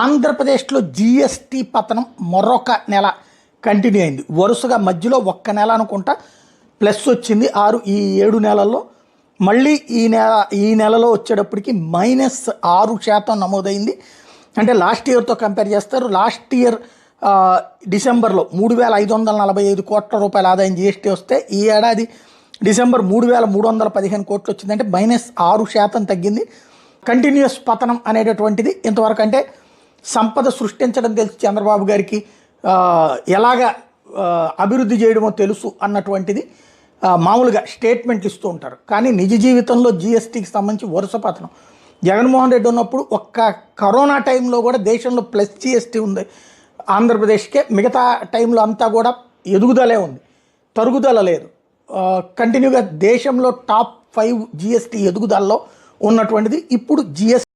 ఆంధ్రప్రదేశ్లో జీఎస్టీ పతనం మరొక నెల కంటిన్యూ అయింది. వరుసగా మధ్యలో ఒక్క నెల అనుకుంటా ప్లస్ వచ్చింది 7 నెలల్లో. మళ్ళీ ఈ నెలలో వచ్చేటప్పటికి -6% నమోదైంది. అంటే లాస్ట్ ఇయర్తో కంపేర్ చేస్తారు. లాస్ట్ ఇయర్ డిసెంబర్లో 3,545 కోట్ల రూపాయల ఆదాయం జీఎస్టీ వస్తే ఈ ఏడాది డిసెంబర్ 3,315 కోట్లు వచ్చిందంటే -6% తగ్గింది. కంటిన్యూస్ పతనం అనేటటువంటిది ఇంతవరకు. అంటే సంపద సృష్టించడం తెలుసు చంద్రబాబు గారికి, ఎలాగ అభివృద్ధి చేయడమో తెలుసు అన్నటువంటిది మామూలుగా స్టేట్మెంట్లు ఇస్తూ ఉంటారు. కానీ నిజ జీవితంలో జీఎస్టీకి సంబంధించి వరుస పతనం. జగన్మోహన్ రెడ్డి ఉన్నప్పుడు ఒక్క కరోనా టైంలో కూడా దేశంలో ప్లస్ జీఎస్టీ ఉంది ఆంధ్రప్రదేశ్కే. మిగతా టైంలో అంతా కూడా ఎదుగుదలే ఉంది, తరుగుదల లేదు. కంటిన్యూగా దేశంలో టాప్ 5 జీఎస్టీ ఎదుగుదలలో ఉన్నటువంటిది. ఇప్పుడు జీఎస్టీ